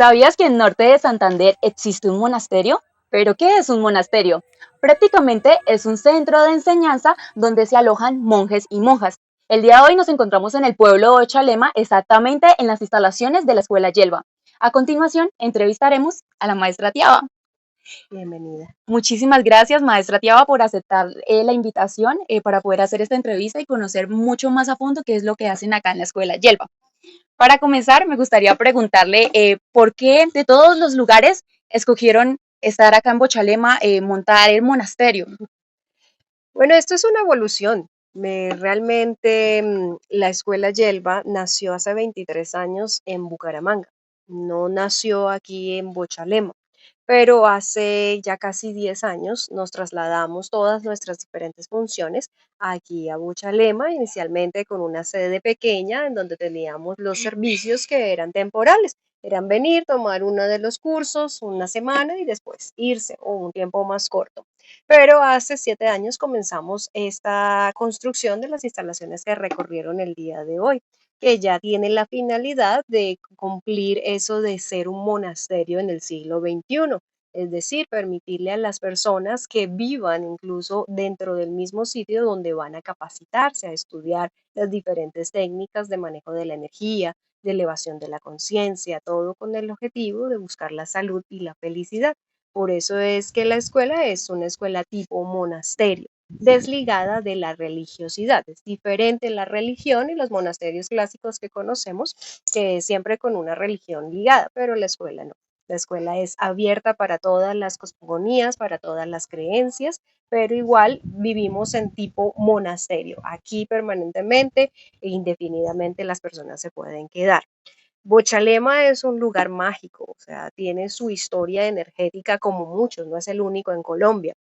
¿Sabías que en norte de Santander existe un monasterio? ¿Pero qué es un monasterio? Prácticamente es un centro de enseñanza donde se alojan monjes y monjas. El día de hoy nos encontramos en el pueblo de Chalema, exactamente en las instalaciones de la Escuela Yelva. A continuación, entrevistaremos a la maestra Tiaba. Bienvenida. Muchísimas gracias, maestra Tiaba, por aceptar la invitación para poder hacer esta entrevista y conocer mucho más a fondo qué es lo que hacen acá en la Escuela Yelva. Para comenzar, me gustaría preguntarle por qué de todos los lugares escogieron estar acá en Bochalema, montar el monasterio. Bueno, esto es una evolución. Realmente la escuela Yelva nació hace 23 años en Bucaramanga. No nació aquí en Bochalema, pero hace ya casi 10 años nos trasladamos todas nuestras diferentes funciones aquí a Buchalema, inicialmente con una sede pequeña en donde teníamos los servicios que eran temporales. Eran venir, tomar uno de los cursos una semana y después irse o un tiempo más corto. Pero hace 7 años comenzamos esta construcción de las instalaciones que recorrieron el día de hoy, que ya tienen la finalidad de cumplir eso de ser un monasterio en el siglo XXI. Es decir, permitirle a las personas que vivan incluso dentro del mismo sitio donde van a capacitarse, a estudiar las diferentes técnicas de manejo de la energía, de elevación de la conciencia, todo con el objetivo de buscar la salud y la felicidad. Por eso es que la escuela es una escuela tipo monasterio, desligada de la religiosidad. Es diferente la religión y los monasterios clásicos que conocemos, que es siempre con una religión ligada, pero la escuela no. La escuela es abierta para todas las cosmogonías, para todas las creencias, pero igual vivimos en tipo monasterio. Aquí permanentemente e indefinidamente las personas se pueden quedar. Bochalema es un lugar mágico, o sea, tiene su historia energética como muchos, no es el único en Colombia,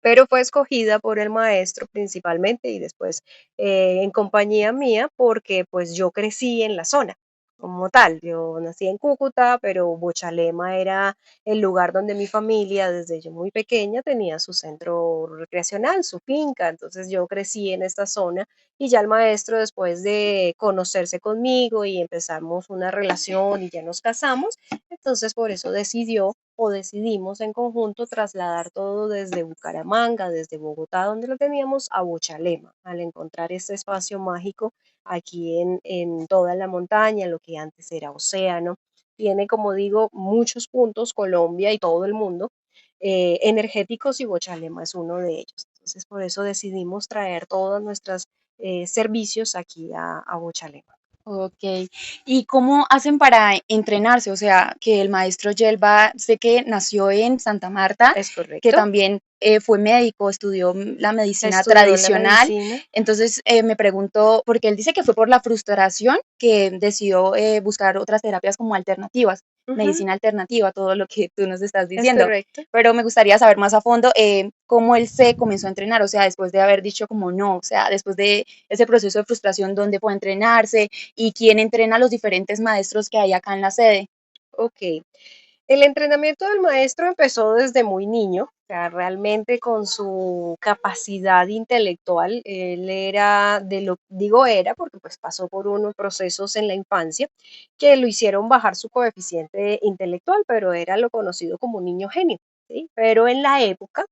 pero fue escogida por el maestro principalmente y después en compañía mía porque pues yo crecí en la zona como tal. Yo nací en Cúcuta, pero Bochalema era el lugar donde mi familia desde yo muy pequeña tenía su centro recreacional, su finca, entonces yo crecí en esta zona y ya el maestro después de conocerse conmigo y empezamos una relación y ya nos casamos, entonces por eso decidió o decidimos en conjunto trasladar todo desde Bucaramanga, desde Bogotá, donde lo teníamos, a Bochalema, al encontrar este espacio mágico aquí en toda la montaña, lo que antes era océano. Tiene, como digo, muchos puntos, Colombia y todo el mundo, energéticos y Bochalema es uno de ellos. Entonces, por eso decidimos traer todos nuestros servicios aquí a Bochalema. Ok. ¿Y cómo hacen para entrenarse? O sea, que el maestro Yelva, sé que nació en Santa Marta, ¿Es que correcto? también fue médico, estudió la medicina Estudió la tradicional. medicina. Entonces me pregunto, porque él dice que fue por la frustración que decidió buscar otras terapias como alternativas, Ujú, medicina alternativa, todo lo que tú nos estás es diciendo. correcto. Pero me gustaría saber más a fondo cómo él se comenzó a entrenar, o sea, después de haber dicho como no, o sea, después de ese proceso de frustración, ¿dónde fue a entrenarse? Y quién entrena a los diferentes maestros que hay acá en la sede. Ok. El entrenamiento del maestro empezó desde muy niño, o sea, realmente con su capacidad intelectual. Él era, de lo digo era, porque pues pasó por unos procesos en la infancia que lo hicieron bajar su coeficiente intelectual, pero era lo conocido como un niño genio, ¿sí? Pero en la época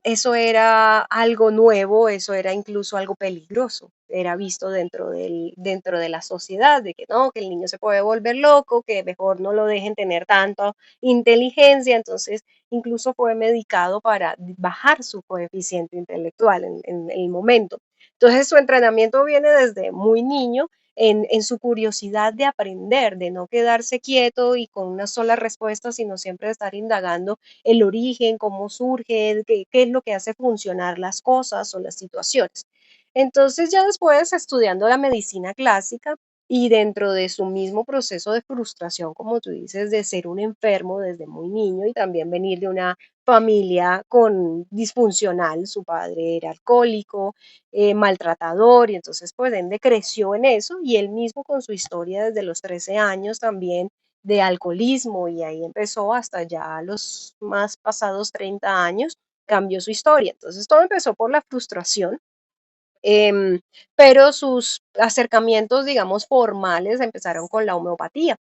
eso era algo nuevo, eso era incluso algo peligroso, era visto dentro de la sociedad, de que no, que el niño se puede volver loco, que mejor no lo dejen tener tanta inteligencia, entonces incluso fue medicado para bajar su coeficiente intelectual en el momento. Entonces su entrenamiento viene desde muy niño en su curiosidad de aprender, de no quedarse quieto y con una sola respuesta, sino siempre estar indagando el origen, cómo surge, qué es lo que hace funcionar las cosas o las situaciones. Entonces ya después estudiando la medicina clásica y dentro de su mismo proceso de frustración, como tú dices, de ser un enfermo desde muy niño y también venir de una familia con disfuncional, su padre era alcohólico, maltratador y entonces pues ende creció en eso y él mismo con su historia desde los 13 años también de alcoholismo y ahí empezó hasta ya los más pasados 30 años, cambió su historia. Entonces todo empezó por la frustración, em, pero sus acercamientos, digamos, formales empezaron con la homeopatía.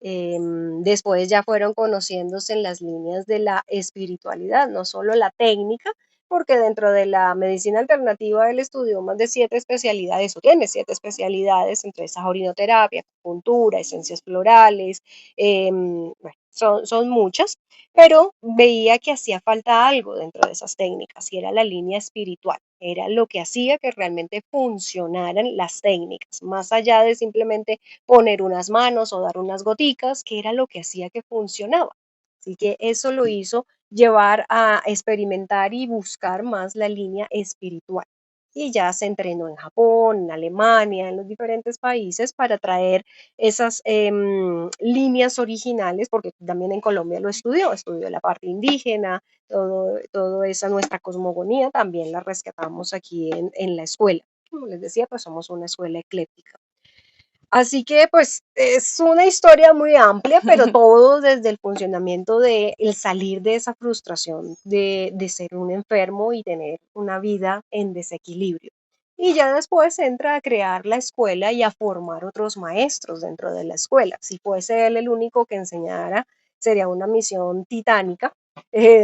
Después ya fueron conociéndose en las líneas de la espiritualidad, no solo la técnica, porque dentro de la medicina alternativa él estudió más de 7 especialidades, o tiene 7 especialidades, entre esas orinoterapia, acupuntura, esencias florales, bueno, son muchas, pero veía que hacía falta algo dentro de esas técnicas y era la línea espiritual, era lo que hacía que realmente funcionaran las técnicas, más allá de simplemente poner unas manos o dar unas goticas, que era lo que hacía que funcionaba. Así que eso lo hizo llevar a experimentar y buscar más la línea espiritual. Y ya se entrenó en Japón, en Alemania, en los diferentes países para traer esas líneas originales, porque también en Colombia lo estudió la parte indígena, todo esa nuestra cosmogonía también la rescatamos aquí en la escuela. Como les decía, pues somos una escuela ecléctica. Así que pues es una historia muy amplia, pero todo desde el funcionamiento de el salir de esa frustración de ser un enfermo y tener una vida en desequilibrio. Y ya después entra a crear la escuela y a formar otros maestros dentro de la escuela. Si fuese él el único que enseñara, sería una misión titánica,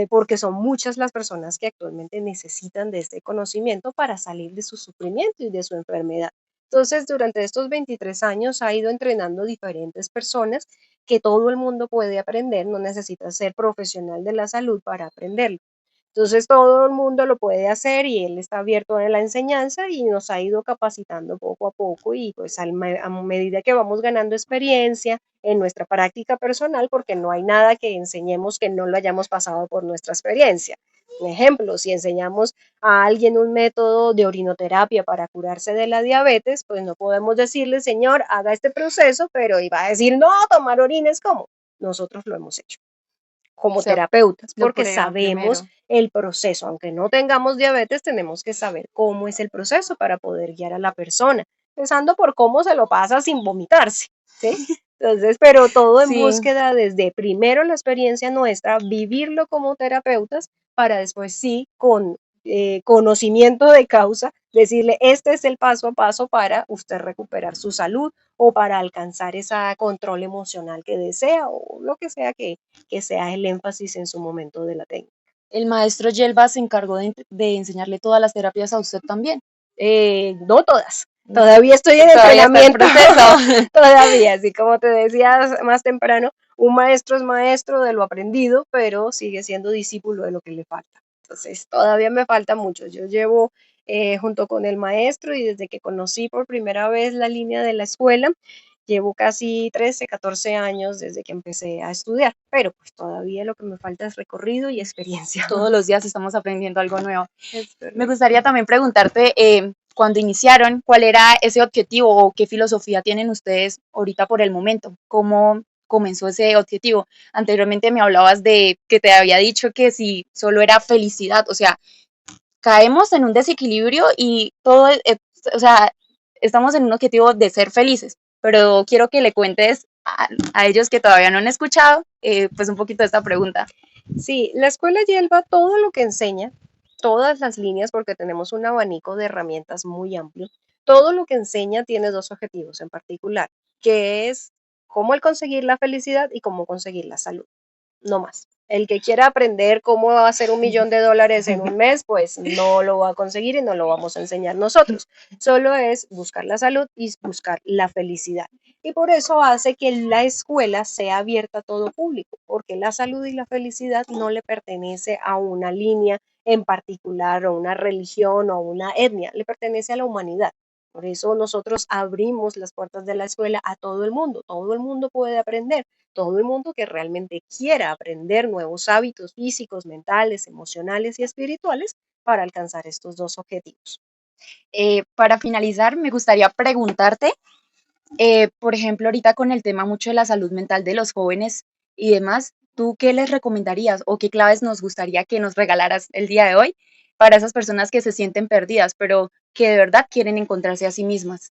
porque son muchas las personas que actualmente necesitan de este conocimiento para salir de su sufrimiento y de su enfermedad. Entonces, durante estos 23 años ha ido entrenando diferentes personas que todo el mundo puede aprender, no necesita ser profesional de la salud para aprenderlo. Entonces, todo el mundo lo puede hacer y él está abierto a la enseñanza y nos ha ido capacitando poco a poco y pues a medida que vamos ganando experiencia en nuestra práctica personal, porque no hay nada que enseñemos que no lo hayamos pasado por nuestra experiencia. Un ejemplo, si enseñamos a alguien un método de orinoterapia para curarse de la diabetes, pues no podemos decirle, señor, haga este proceso, pero iba a decir, no, tomar orina es como. Nosotros lo hemos hecho O como sea, terapeutas, lo porque prueban sabemos primero. el proceso. Aunque no tengamos diabetes, tenemos que saber cómo es el proceso para poder guiar a la persona, empezando por cómo se lo pasa sin vomitarse, ¿sí? Entonces, pero todo en Sí, búsqueda desde primero la experiencia nuestra, vivirlo como terapeutas, para después sí, con conocimiento de causa, decirle, este es el paso a paso para usted recuperar su salud o para alcanzar ese control emocional que desea o lo que sea que sea el énfasis en su momento de la técnica. el maestro Yelva se encargó de enseñarle todas las terapias a usted también. No todas. No, Todavía estoy en todavía está en entrenamiento, proceso. todavía, así como te decía más temprano, un maestro es maestro de lo aprendido, pero sigue siendo discípulo de lo que le falta. Entonces, todavía me falta mucho. Yo llevo junto con el maestro y desde que conocí por primera vez la línea de la escuela, llevo casi 13, 14 años desde que empecé a estudiar, pero pues todavía lo que me falta es recorrido y experiencia. Todos los días estamos aprendiendo algo nuevo. Es Me correcto. gustaría también preguntarte, cuando iniciaron, ¿cuál era ese objetivo o qué filosofía tienen ustedes ahorita por el momento? ¿Cómo comenzó ese objetivo? Anteriormente me hablabas de que te había dicho que si solo era felicidad, o sea, caemos en un desequilibrio y todo, o sea, estamos en un objetivo de ser felices, pero quiero que le cuentes a ellos que todavía no han escuchado, pues un poquito de esta pregunta. Sí, la escuela Yelva todo lo que enseña, todas las líneas, porque tenemos un abanico de herramientas muy amplio, todo lo que enseña tiene dos objetivos en particular, que es cómo el conseguir la felicidad y cómo conseguir la salud, no más. El que quiera aprender cómo hacer $1.000.000 en un mes, pues no lo va a conseguir y no lo vamos a enseñar nosotros. Solo es buscar la salud y buscar la felicidad. Y por eso hace que la escuela sea abierta a todo público, porque la salud y la felicidad no le pertenece a una línea en particular o una religión o una etnia, le pertenece a la humanidad. Por eso nosotros abrimos las puertas de la escuela a todo el mundo puede aprender, todo el mundo que realmente quiera aprender nuevos hábitos físicos, mentales, emocionales y espirituales para alcanzar estos dos objetivos. Para finalizar, me gustaría preguntarte, por ejemplo, ahorita con el tema mucho de la salud mental de los jóvenes y demás, ¿tú qué les recomendarías o qué claves nos gustaría que nos regalaras el día de hoy para esas personas que se sienten perdidas, pero que de verdad quieren encontrarse a sí mismas?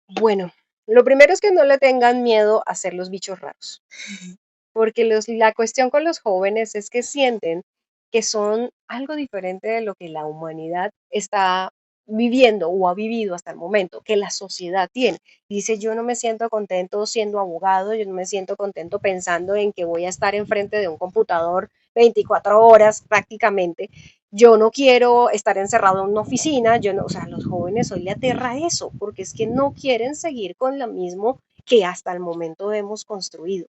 Bueno, lo primero es que no le tengan miedo a ser los bichos raros, porque la cuestión con los jóvenes es que sienten que son algo diferente de lo que la humanidad está viviendo o ha vivido hasta el momento, que la sociedad tiene. Dice, yo no me siento contento siendo abogado, yo no me siento contento pensando en que voy a estar enfrente de un computador 24 horas prácticamente. Yo no quiero estar encerrado en una oficina, yo no, o sea, a los jóvenes hoy le aterra eso, porque es que no quieren seguir con lo mismo que hasta el momento hemos construido.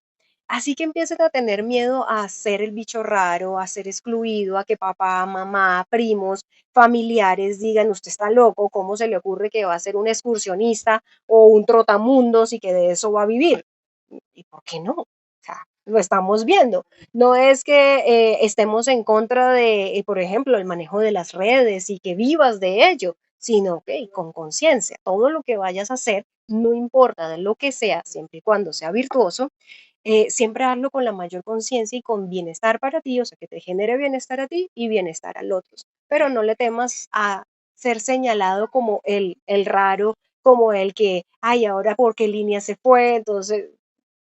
Así que empiezan a tener miedo a ser el bicho raro, a ser excluido, a que papá, mamá, primos, familiares digan, usted está loco, ¿cómo se le ocurre que va a ser un excursionista o un trotamundos y que de eso va a vivir? ¿Y por qué no? O sea, lo estamos viendo. No es que estemos en contra de, por ejemplo, el manejo de las redes y que vivas de ello, sino que con conciencia, todo lo que vayas a hacer, no importa de lo que sea, siempre y cuando sea virtuoso, siempre hazlo con la mayor conciencia y con bienestar para ti, o sea, que te genere bienestar a ti y bienestar al otro. Pero no le temas a ser señalado como el raro, como el que, ay, ahora por qué línea se fue. Entonces,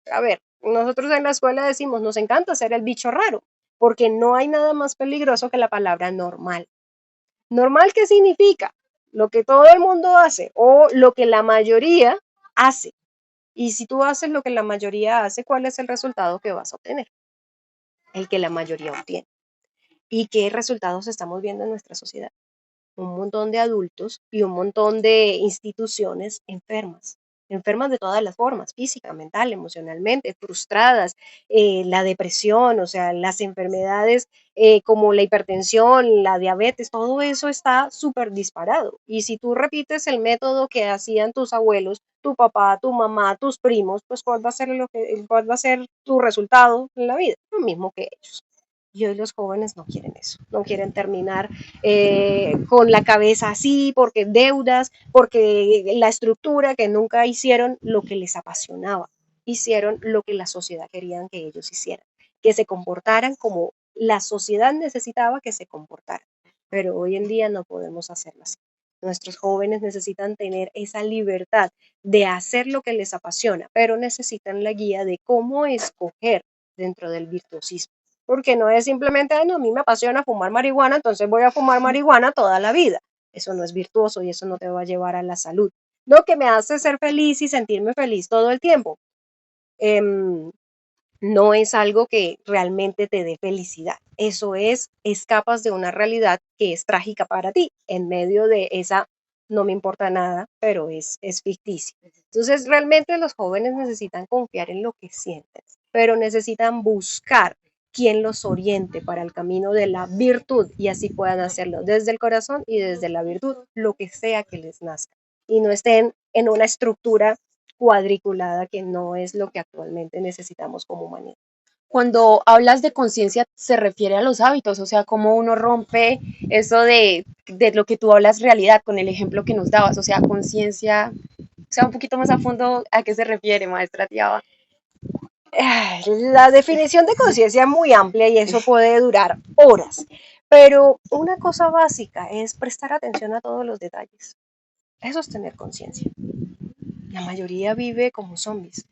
a ver, nosotros en la escuela decimos, nos encanta ser el bicho raro, porque no hay nada más peligroso que la palabra normal. ¿Normal qué significa? Lo que todo el mundo hace o lo que la mayoría hace. Y si tú haces lo que la mayoría hace, ¿cuál es el resultado que vas a obtener? El que la mayoría obtiene. ¿Y qué resultados estamos viendo en nuestra sociedad? Un montón de adultos y un montón de instituciones enfermas, enfermas de todas las formas, física, mental, emocionalmente, frustradas, la depresión, o sea, las enfermedades como la hipertensión, la diabetes, todo eso está súper disparado. Y si tú repites el método que hacían tus abuelos, tu papá, tu mamá, tus primos, pues cuál va a ser tu resultado en la vida? Lo mismo que ellos. Y hoy los jóvenes no quieren eso, no quieren terminar con la cabeza así, porque deudas, porque la estructura, que nunca hicieron lo que les apasionaba, hicieron lo que la sociedad querían que ellos hicieran, que se comportaran como la sociedad necesitaba que se comportaran. Pero hoy en día no podemos hacerlo así. Nuestros jóvenes necesitan tener esa libertad de hacer lo que les apasiona, pero necesitan la guía de cómo escoger dentro del virtuosismo, porque no es simplemente, no, a mí me apasiona fumar marihuana, entonces voy a fumar marihuana toda la vida. Eso no es virtuoso y eso no te va a llevar a la salud. Lo que me hace ser feliz y sentirme feliz todo el tiempo, eh, no es algo que realmente te dé felicidad. Eso es, escapas de una realidad que es trágica para ti, en medio de esa, no me importa nada, pero es ficticia. Entonces, realmente los jóvenes necesitan confiar en lo que sienten, pero necesitan buscar quien los oriente para el camino de la virtud y así puedan hacerlo desde el corazón y desde la virtud, lo que sea que les nazca. Y no estén en una estructura cuadriculada que no es lo que actualmente necesitamos como humanidad. Cuando hablas de conciencia, se refiere a los hábitos, o sea, cómo uno rompe eso de lo que tú hablas realidad con el ejemplo que nos dabas, o sea, conciencia, o sea, un poquito más a fondo, ¿a qué se refiere, maestra Tiaba? La definición de conciencia es muy amplia y eso puede durar horas, pero una cosa básica es prestar atención a todos los detalles. Eso es tener conciencia. La mayoría vive como zombies,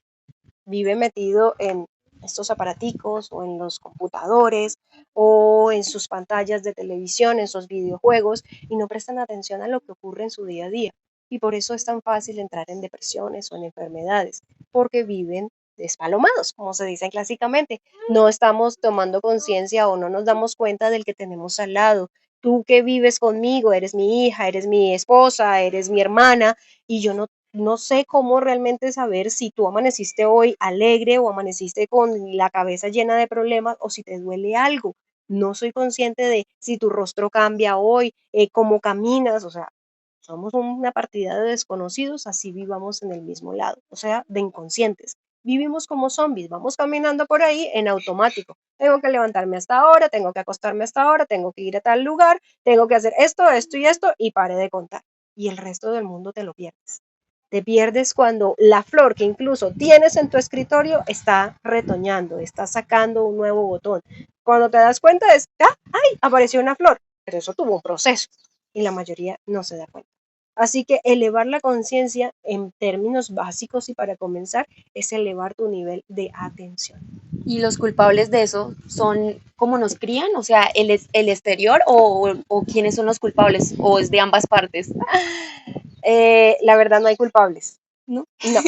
vive metido en estos aparaticos o en los computadores o en sus pantallas de televisión, en sus videojuegos y no prestan atención a lo que ocurre en su día a día. Y por eso es tan fácil entrar en depresiones o en enfermedades, porque viven despalomados, como se dice clásicamente. No estamos tomando conciencia o no nos damos cuenta del que tenemos al lado. Tú que vives conmigo, eres mi hija, eres mi esposa, eres mi hermana, y yo no sé cómo realmente saber si tú amaneciste hoy alegre o amaneciste con la cabeza llena de problemas o si te duele algo. No soy consciente de si tu rostro cambia hoy, cómo caminas, o sea, somos una partida de desconocidos, así vivamos en el mismo lado, o sea, de inconscientes. Vivimos como zombies, vamos caminando por ahí en automático. Tengo que levantarme hasta ahora, tengo que acostarme hasta ahora, tengo que ir a tal lugar, tengo que hacer esto, esto y esto, y pare de contar. Y el resto del mundo te lo pierdes. Te pierdes cuando la flor que incluso tienes en tu escritorio está retoñando, está sacando un nuevo botón. Cuando te das cuenta es, ¡ah! ¡Ay! Apareció una flor, pero eso tuvo un proceso y la mayoría no se da cuenta. Así que elevar la conciencia en términos básicos y para comenzar es elevar tu nivel de atención. ¿Y los culpables de eso son cómo nos crían? O sea, el exterior o quiénes son los culpables? ¿O es de ambas partes? La verdad no hay culpables, ¿No? no,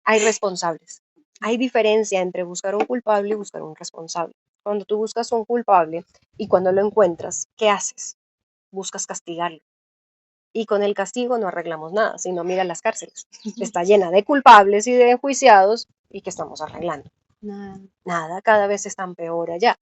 hay responsables. Hay diferencia entre buscar un culpable y buscar un responsable. Cuando tú buscas un culpable y cuando lo encuentras, ¿qué haces? Buscas castigarlo. Y con el castigo no arreglamos nada, sino mira las cárceles. Está llena de culpables y de enjuiciados y que estamos arreglando. Nada, cada vez están peor allá.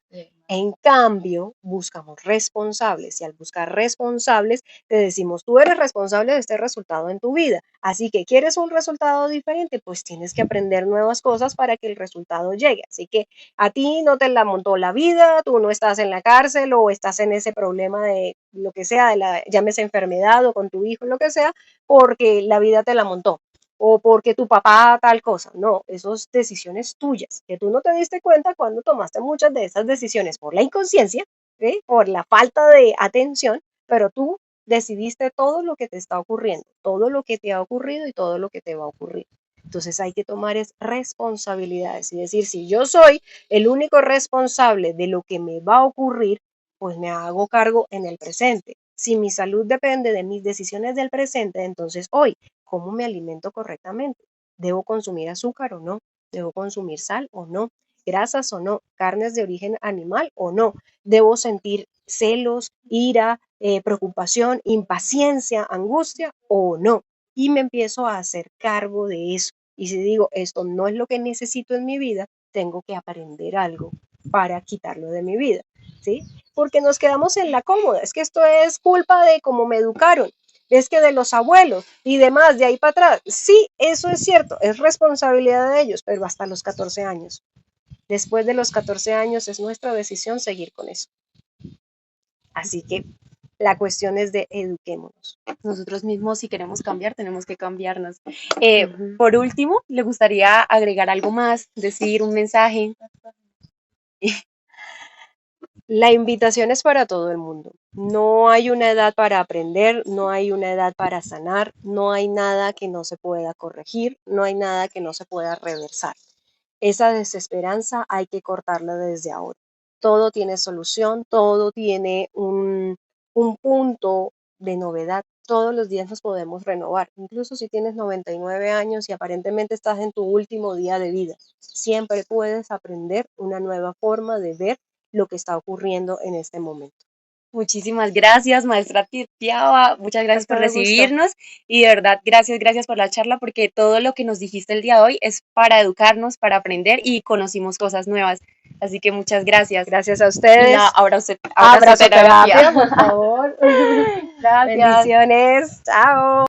En cambio, buscamos responsables y al buscar responsables te decimos, tú eres responsable de este resultado en tu vida. Así que quieres un resultado diferente, pues tienes que aprender nuevas cosas para que el resultado llegue. Así que a ti no te la montó la vida, tú no estás en la cárcel o estás en ese problema de lo que sea, de la, llámese enfermedad o con tu hijo, lo que sea, porque la vida te la montó o porque tu papá tal cosa. No, esas decisiones tuyas, que tú no te diste cuenta cuando tomaste muchas de esas decisiones por la inconsciencia, ¿sí? Por la falta de atención, pero tú decidiste todo lo que te está ocurriendo, todo lo que te ha ocurrido y todo lo que te va a ocurrir. Entonces hay que tomar responsabilidades y decir, si yo soy el único responsable de lo que me va a ocurrir, pues me hago cargo en el presente. Si mi salud depende de mis decisiones del presente, entonces hoy, ¿cómo me alimento correctamente? ¿Debo consumir azúcar o no? ¿Debo consumir sal o no? ¿Grasas o no? ¿Carnes de origen animal o no? ¿Debo sentir celos, ira, preocupación, impaciencia, angustia o no? Y me empiezo a hacer cargo de eso. Y si digo, esto no es lo que necesito en mi vida, tengo que aprender algo para quitarlo de mi vida, ¿sí? Porque nos quedamos en la cómoda. Es que esto es culpa de cómo me educaron, es que de los abuelos y demás, de ahí para atrás. Sí, eso es cierto, es responsabilidad de ellos, pero hasta los 14 años. Después de los 14 años es nuestra decisión seguir con eso. Así que la cuestión es de eduquémonos. Nosotros mismos, si queremos cambiar, tenemos que cambiarnos. Por último, ¿le gustaría agregar algo más, decir un mensaje? La invitación es para todo el mundo. No hay una edad para aprender, no hay una edad para sanar, no hay nada que no se pueda corregir, no hay nada que no se pueda reversar. Esa desesperanza hay que cortarla desde ahora. Todo tiene solución, todo tiene un punto de novedad. Todos los días nos podemos renovar, incluso si tienes 99 años y aparentemente estás en tu último día de vida. Siempre puedes aprender una nueva forma de ver lo que está ocurriendo en este momento. Muchísimas gracias, maestra Tiava. Muchas gracias por Con gusto. recibirnos y de verdad, gracias por la charla porque todo lo que nos dijiste el día de hoy es para educarnos, para aprender y conocimos cosas nuevas. Así que muchas gracias. Gracias a Y la ustedes. abrazoterapia. Abrazoterapia, por favor. Gracias. Bendiciones. Chao.